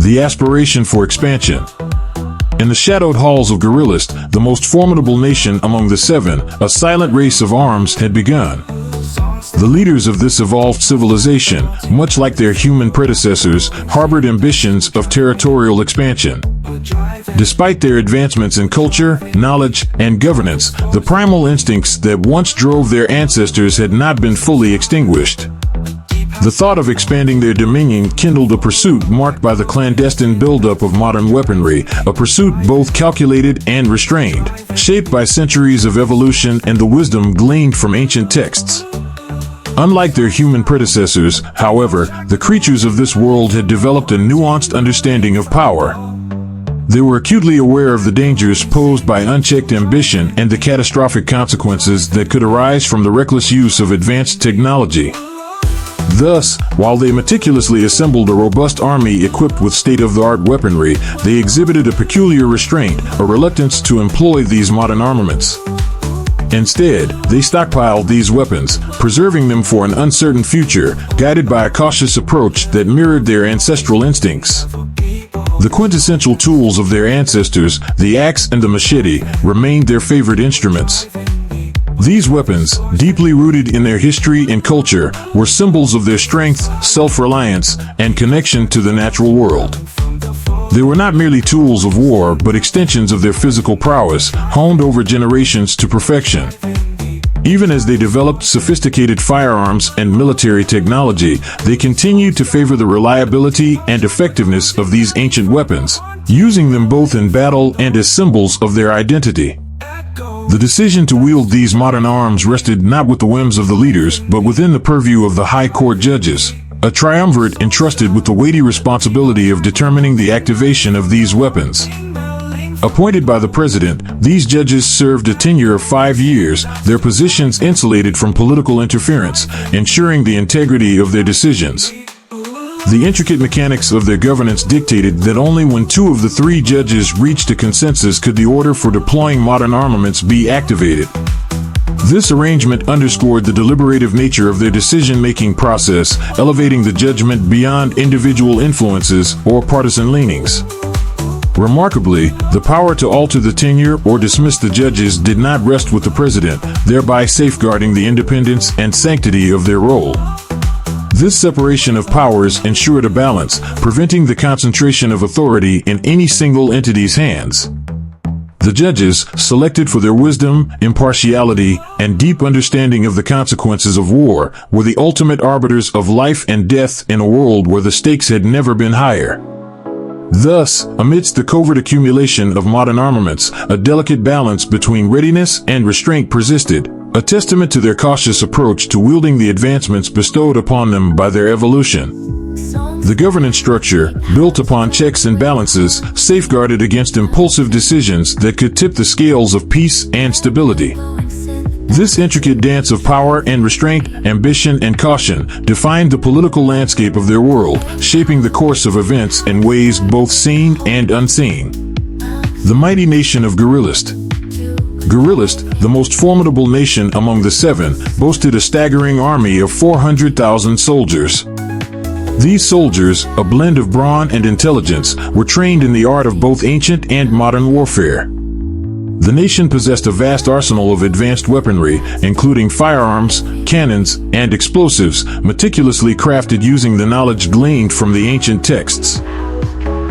the aspiration for expansion. In the shadowed halls of Gorilist, the most formidable nation among the seven, a silent race of arms had begun. The leaders of this evolved civilization, much like their human predecessors, harbored ambitions of territorial expansion. Despite their advancements in culture, knowledge, and governance, the primal instincts that once drove their ancestors had not been fully extinguished. The thought of expanding their dominion kindled a pursuit marked by the clandestine buildup of modern weaponry, a pursuit both calculated and restrained, shaped by centuries of evolution and the wisdom gleaned from ancient texts. Unlike their human predecessors, however, the creatures of this world had developed a nuanced understanding of power. They were acutely aware of the dangers posed by unchecked ambition and the catastrophic consequences that could arise from the reckless use of advanced technology. Thus, while they meticulously assembled a robust army equipped with state-of-the-art weaponry, they exhibited a peculiar restraint, a reluctance to employ these modern armaments. Instead, they stockpiled these weapons, preserving them for an uncertain future, guided by a cautious approach that mirrored their ancestral instincts. The quintessential tools of their ancestors, the axe and the machete, remained their favorite instruments. These weapons, deeply rooted in their history and culture, were symbols of their strength, self-reliance, and connection to the natural world. They were not merely tools of war, but extensions of their physical prowess, honed over generations to perfection. Even as they developed sophisticated firearms and military technology, they continued to favor the reliability and effectiveness of these ancient weapons, using them both in battle and as symbols of their identity. The decision to wield these modern arms rested not with the whims of the leaders, but within the purview of the high court judges, a triumvirate entrusted with the weighty responsibility of determining the activation of these weapons. Appointed by the president, these judges served a tenure of 5 years, their positions insulated from political interference, ensuring the integrity of their decisions. The intricate mechanics of their governance dictated that only when 2 of the 3 judges reached a consensus could the order for deploying modern armaments be activated. This arrangement underscored the deliberative nature of their decision-making process, elevating the judgment beyond individual influences or partisan leanings. Remarkably, the power to alter the tenure or dismiss the judges did not rest with the president, thereby safeguarding the independence and sanctity of their role. This separation of powers ensured a balance, preventing the concentration of authority in any single entity's hands. The judges, selected for their wisdom, impartiality, and deep understanding of the consequences of war, were the ultimate arbiters of life and death in a world where the stakes had never been higher. Thus, amidst the covert accumulation of modern armaments, a delicate balance between readiness and restraint persisted, a testament to their cautious approach to wielding the advancements bestowed upon them by their evolution. The governance structure, built upon checks and balances, safeguarded against impulsive decisions that could tip the scales of peace and stability. This intricate dance of power and restraint, ambition and caution, defined the political landscape of their world, shaping the course of events in ways both seen and unseen. The mighty nation of Gorilist. Gorilist, the most formidable nation among the 7, boasted a staggering army of 400,000 soldiers. These soldiers, a blend of brawn and intelligence, were trained in the art of both ancient and modern warfare. The nation possessed a vast arsenal of advanced weaponry, including firearms, cannons, and explosives, meticulously crafted using the knowledge gleaned from the ancient texts.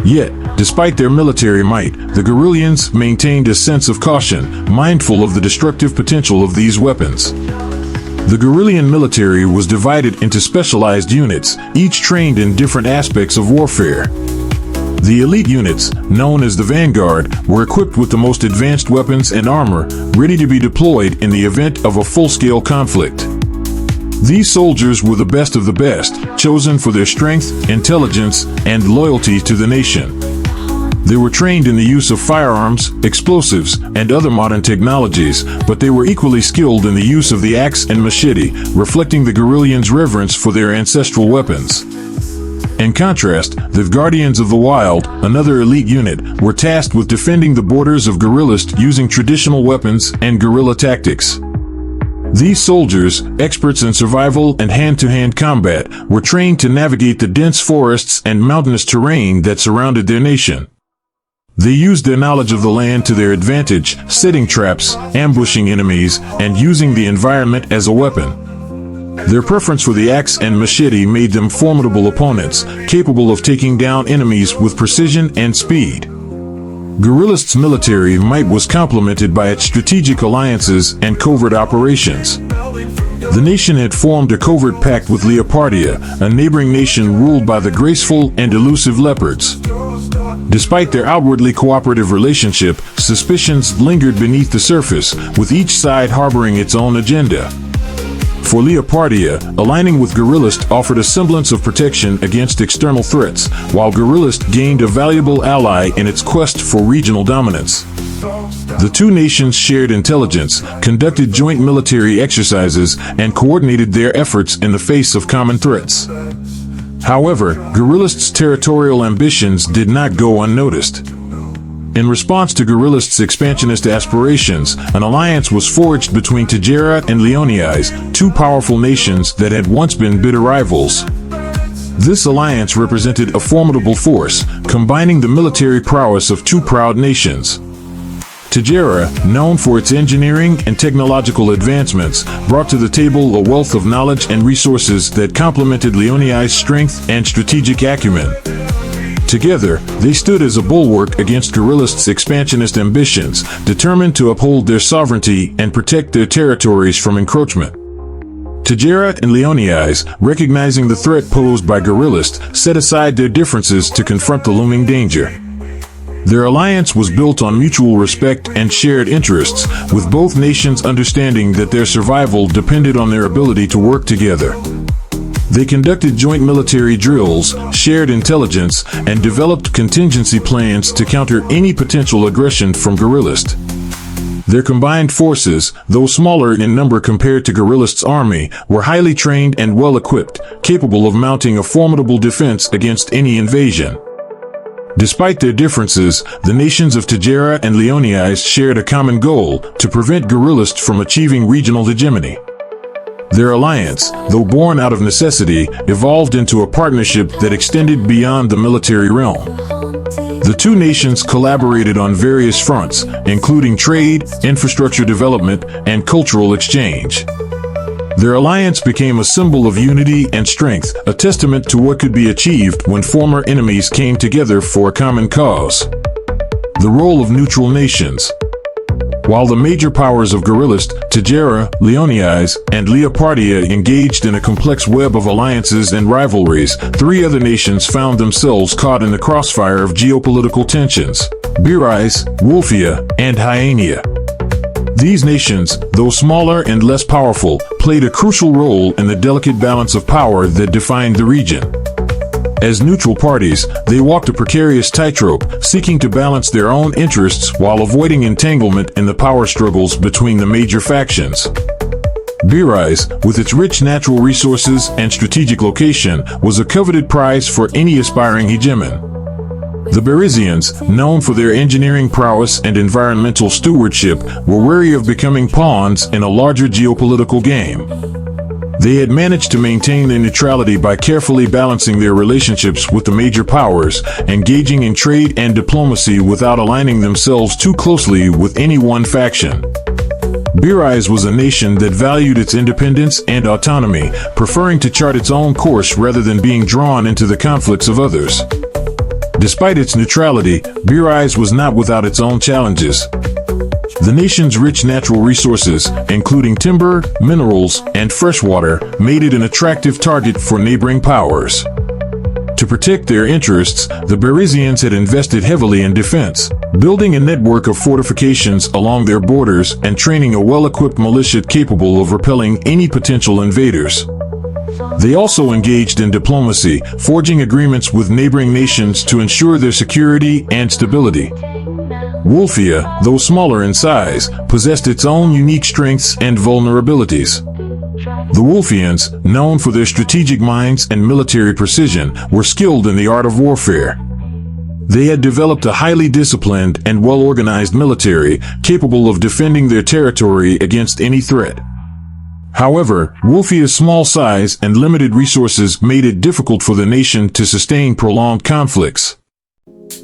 Yet, despite their military might, the Gorillians maintained a sense of caution, mindful of the destructive potential of these weapons. The Gorillian military was divided into specialized units, each trained in different aspects of warfare. The elite units, known as the Vanguard, were equipped with the most advanced weapons and armor, ready to be deployed in the event of a full-scale conflict. These soldiers were the best of the best, chosen for their strength, intelligence, and loyalty to the nation. They were trained in the use of firearms, explosives, and other modern technologies, but they were equally skilled in the use of the axe and machete, reflecting the Gorillians' reverence for their ancestral weapons. In contrast, the Guardians of the Wild, another elite unit, were tasked with defending the borders of Gorilist using traditional weapons and guerrilla tactics. These soldiers, experts in survival and hand-to-hand combat, were trained to navigate the dense forests and mountainous terrain that surrounded their nation. They used their knowledge of the land to their advantage, setting traps, ambushing enemies, and using the environment as a weapon. Their preference for the axe and machete made them formidable opponents, capable of taking down enemies with precision and speed. Guerrillists' military might was complemented by its strategic alliances and covert operations. The nation had formed a covert pact with Leopardia, a neighboring nation ruled by the graceful and elusive leopards. Despite their outwardly cooperative relationship, suspicions lingered beneath the surface, with each side harboring its own agenda. For Leopardia, aligning with Guerillist offered a semblance of protection against external threats, while Guerillist gained a valuable ally in its quest for regional dominance. The two nations shared intelligence, conducted joint military exercises, and coordinated their efforts in the face of common threats. However, Guerillist's territorial ambitions did not go unnoticed. In response to Guerillist's expansionist aspirations, an alliance was forged between Tajera and Leoniais, two powerful nations that had once been bitter rivals. This alliance represented a formidable force, combining the military prowess of two proud nations. Tajera, known for its engineering and technological advancements, brought to the table a wealth of knowledge and resources that complemented Leoniai's strength and strategic acumen. Together, they stood as a bulwark against Guerillist's expansionist ambitions, determined to uphold their sovereignty and protect their territories from encroachment. Tajera and Leoniais, recognizing the threat posed by Guerillist, set aside their differences to confront the looming danger. Their alliance was built on mutual respect and shared interests, with both nations understanding that their survival depended on their ability to work together. They conducted joint military drills, shared intelligence, and developed contingency plans to counter any potential aggression from Guerillist. Their combined forces, though smaller in number compared to Guerillist's army, were highly trained and well-equipped, capable of mounting a formidable defense against any invasion. Despite their differences, the nations of Tajera and Leoniais shared a common goal: to prevent Guerillist from achieving regional hegemony. Their alliance, though born out of necessity, evolved into a partnership that extended beyond the military realm. The two nations collaborated on various fronts, including trade, infrastructure development, and cultural exchange. Their alliance became a symbol of unity and strength, a testament to what could be achieved when former enemies came together for a common cause. The role of neutral nations. While the major powers of Guerillist, Tajera, Leoniais, and Leopardia engaged in a complex web of alliances and rivalries, three other nations found themselves caught in the crossfire of geopolitical tensions: Birais, Wolfia, and Hyaenia. These nations, though smaller and less powerful, played a crucial role in the delicate balance of power that defined the region. As neutral parties, they walked a precarious tightrope, seeking to balance their own interests while avoiding entanglement in the power struggles between the major factions. Birais, with its rich natural resources and strategic location, was a coveted prize for any aspiring hegemon. The Berisians, known for their engineering prowess and environmental stewardship, were wary of becoming pawns in a larger geopolitical game. They had managed to maintain their neutrality by carefully balancing their relationships with the major powers, engaging in trade and diplomacy without aligning themselves too closely with any one faction. Birais was a nation that valued its independence and autonomy, preferring to chart its own course rather than being drawn into the conflicts of others. Despite its neutrality, Birais was not without its own challenges. The nation's rich natural resources, including timber, minerals, and freshwater, made it an attractive target for neighboring powers. To protect their interests, the Berisians had invested heavily in defense, building a network of fortifications along their borders and training a well-equipped militia capable of repelling any potential invaders. They also engaged in diplomacy, forging agreements with neighboring nations to ensure their security and stability. Wolfia, though smaller in size, possessed its own unique strengths and vulnerabilities. The Wolfians, known for their strategic minds and military precision, were skilled in the art of warfare. They had developed a highly disciplined and well-organized military, capable of defending their territory against any threat. However, Wolfia's small size and limited resources made it difficult for the nation to sustain prolonged conflicts.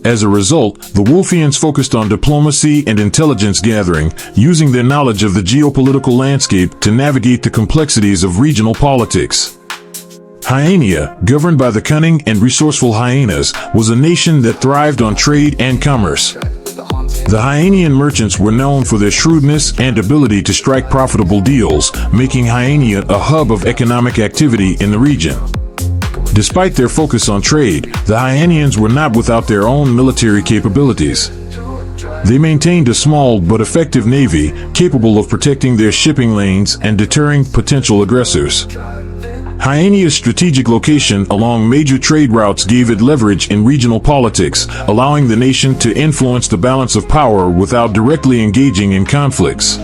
As a result, the Wolfians focused on diplomacy and intelligence gathering, using their knowledge of the geopolitical landscape to navigate the complexities of regional politics. Hyaenia, governed by the cunning and resourceful hyenas, was a nation that thrived on trade and commerce. The Hyenian merchants were known for their shrewdness and ability to strike profitable deals, making Hyaenia a hub of economic activity in the region. Despite their focus on trade, the Hyenians were not without their own military capabilities. They maintained a small but effective navy, capable of protecting their shipping lanes and deterring potential aggressors. Hyenia's strategic location along major trade routes gave it leverage in regional politics, allowing the nation to influence the balance of power without directly engaging in conflicts.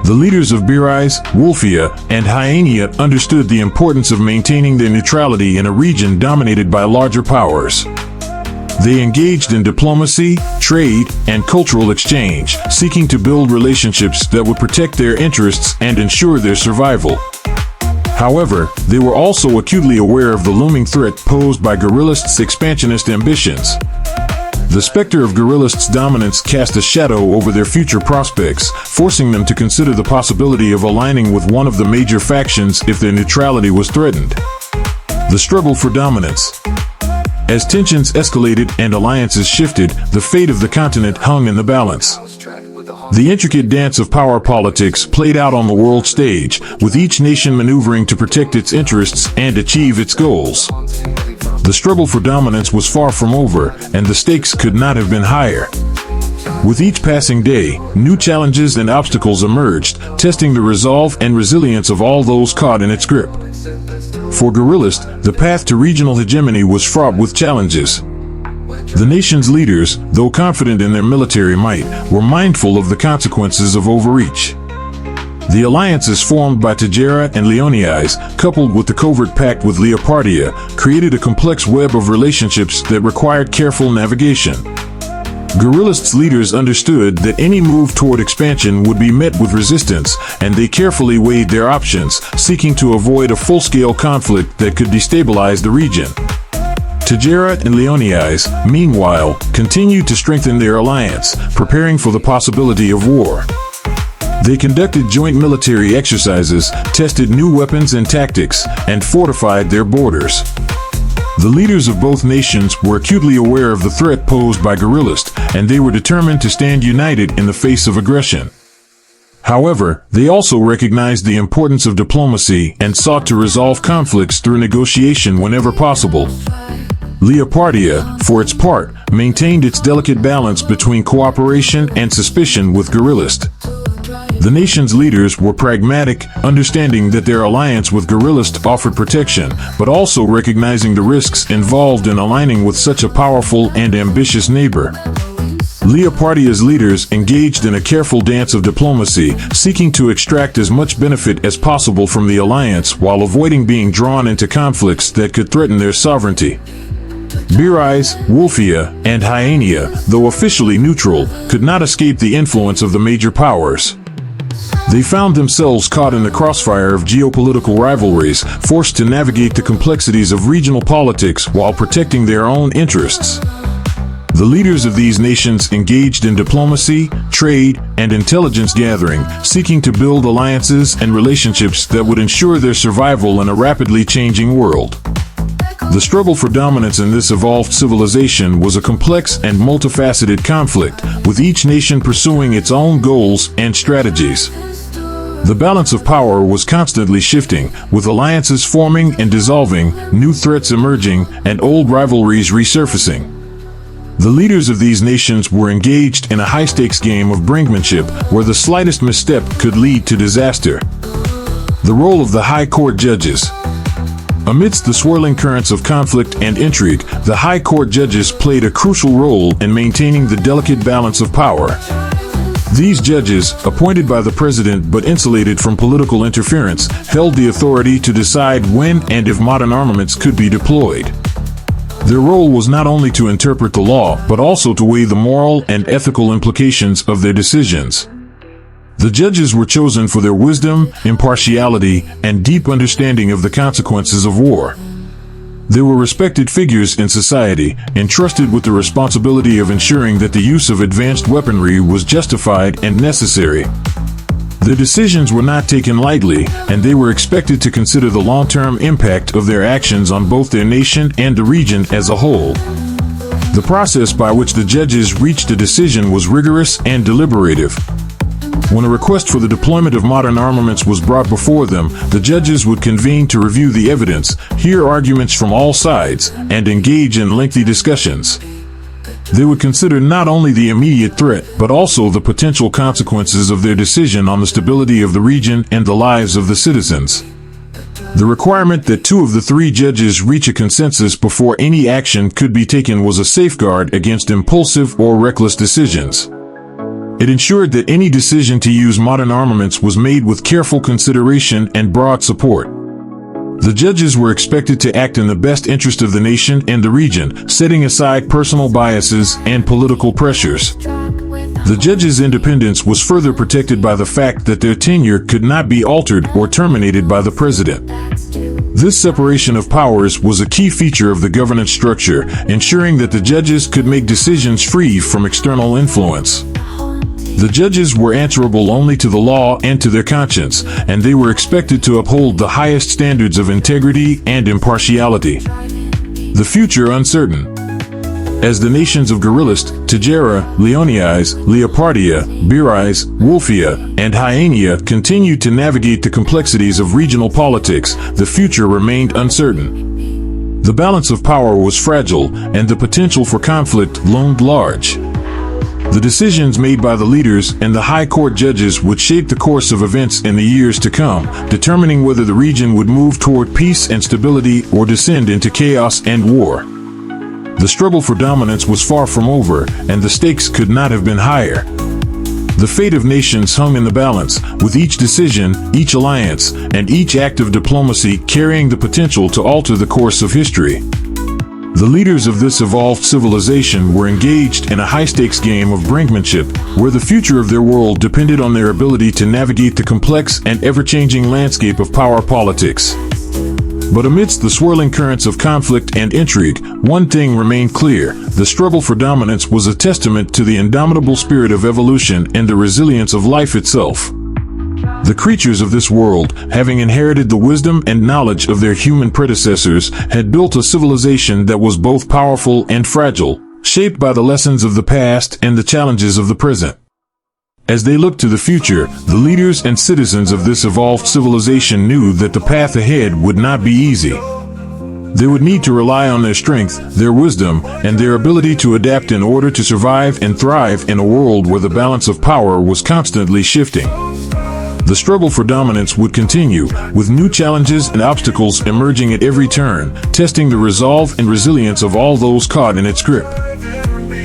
The leaders of Birais, Wolfia, and Hyaenia understood the importance of maintaining their neutrality in a region dominated by larger powers. They engaged in diplomacy, trade, and cultural exchange, seeking to build relationships that would protect their interests and ensure their survival. However, they were also acutely aware of the looming threat posed by Guerrillists' expansionist ambitions. The specter of Guerrillists' dominance cast a shadow over their future prospects, forcing them to consider the possibility of aligning with one of the major factions if their neutrality was threatened. The struggle for dominance. As tensions escalated and alliances shifted, the fate of the continent hung in the balance. The intricate dance of power politics played out on the world stage, with each nation maneuvering to protect its interests and achieve its goals. The struggle for dominance was far from over, and the stakes could not have been higher. With each passing day, new challenges and obstacles emerged, testing the resolve and resilience of all those caught in its grip. For Guerrillist, the path to regional hegemony was fraught with challenges. The nation's leaders, though confident in their military might, were mindful of the consequences of overreach. The alliances formed by Tajera and Leoniais, coupled with the covert pact with Leopardia, created a complex web of relationships that required careful navigation. Guerrillists' leaders understood that any move toward expansion would be met with resistance, and they carefully weighed their options, seeking to avoid a full-scale conflict that could destabilize the region. Tajera and Leoniais, meanwhile, continued to strengthen their alliance, preparing for the possibility of war. They conducted joint military exercises, tested new weapons and tactics, and fortified their borders. The leaders of both nations were acutely aware of the threat posed by Guerrillist, and they were determined to stand united in the face of aggression. However, they also recognized the importance of diplomacy and sought to resolve conflicts through negotiation whenever possible. Leopardia, for its part, maintained its delicate balance between cooperation and suspicion with Guerrillist. The nation's leaders were pragmatic, understanding that their alliance with Guerrillist offered protection, but also recognizing the risks involved in aligning with such a powerful and ambitious neighbor. Leopardia's leaders engaged in a careful dance of diplomacy, seeking to extract as much benefit as possible from the alliance while avoiding being drawn into conflicts that could threaten their sovereignty. Birais, Wolfia, and Hyaenia, though officially neutral, could not escape the influence of the major powers. They found themselves caught in the crossfire of geopolitical rivalries, forced to navigate the complexities of regional politics while protecting their own interests. The leaders of these nations engaged in diplomacy, trade, and intelligence gathering, seeking to build alliances and relationships that would ensure their survival in a rapidly changing world. The struggle for dominance in this evolved civilization was a complex and multifaceted conflict, with each nation pursuing its own goals and strategies. The balance of power was constantly shifting, with alliances forming and dissolving, new threats emerging, and old rivalries resurfacing. The leaders of these nations were engaged in a high-stakes game of brinkmanship, where the slightest misstep could lead to disaster. The role of the High Court judges. Amidst the swirling currents of conflict and intrigue, the High Court judges played a crucial role in maintaining the delicate balance of power. These judges, appointed by the president but insulated from political interference, held the authority to decide when and if modern armaments could be deployed. Their role was not only to interpret the law, but also to weigh the moral and ethical implications of their decisions. The judges were chosen for their wisdom, impartiality, and deep understanding of the consequences of war. They were respected figures in society, entrusted with the responsibility of ensuring that the use of advanced weaponry was justified and necessary. Their decisions were not taken lightly, and they were expected to consider the long-term impact of their actions on both their nation and the region as a whole. The process by which the judges reached a decision was rigorous and deliberative. When a request for the deployment of modern armaments was brought before them, the judges would convene to review the evidence, hear arguments from all sides, and engage in lengthy discussions. They would consider not only the immediate threat, but also the potential consequences of their decision on the stability of the region and the lives of the citizens. The requirement that 2 of the 3 judges reach a consensus before any action could be taken was a safeguard against impulsive or reckless decisions. It ensured that any decision to use modern armaments was made with careful consideration and broad support. The judges were expected to act in the best interest of the nation and the region, setting aside personal biases and political pressures. The judges' independence was further protected by the fact that their tenure could not be altered or terminated by the president. This separation of powers was a key feature of the governance structure, ensuring that the judges could make decisions free from external influence. The judges were answerable only to the law and to their conscience, and they were expected to uphold the highest standards of integrity and impartiality. The future uncertain. As the nations of Gorilist, Tagera, Leonias, Leopardia, Birais, Wolfia, and Hyaenia continued to navigate the complexities of regional politics, the future remained uncertain. The balance of power was fragile, and the potential for conflict loomed large. The decisions made by the leaders and the high court judges would shape the course of events in the years to come, determining whether the region would move toward peace and stability or descend into chaos and war. The struggle for dominance was far from over, and the stakes could not have been higher. The fate of nations hung in the balance, with each decision, each alliance, and each act of diplomacy carrying the potential to alter the course of history. The leaders of this evolved civilization were engaged in a high-stakes game of brinkmanship, where the future of their world depended on their ability to navigate the complex and ever-changing landscape of power politics. But amidst the swirling currents of conflict and intrigue, one thing remained clear: the struggle for dominance was a testament to the indomitable spirit of evolution and the resilience of life itself. The creatures of this world, having inherited the wisdom and knowledge of their human predecessors, had built a civilization that was both powerful and fragile, shaped by the lessons of the past and the challenges of the present. As they looked to the future, the leaders and citizens of this evolved civilization knew that the path ahead would not be easy. They would need to rely on their strength, their wisdom, and their ability to adapt in order to survive and thrive in a world where the balance of power was constantly shifting. The struggle for dominance would continue, with new challenges and obstacles emerging at every turn, testing the resolve and resilience of all those caught in its grip.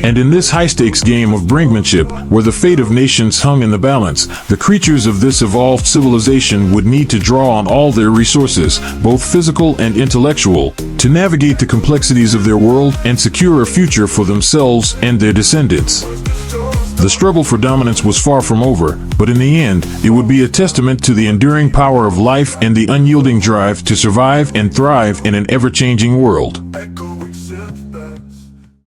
And in this high-stakes game of brinkmanship, where the fate of nations hung in the balance, the creatures of this evolved civilization would need to draw on all their resources, both physical and intellectual, to navigate the complexities of their world and secure a future for themselves and their descendants. The struggle for dominance was far from over, but in the end, it would be a testament to the enduring power of life and the unyielding drive to survive and thrive in an ever-changing world.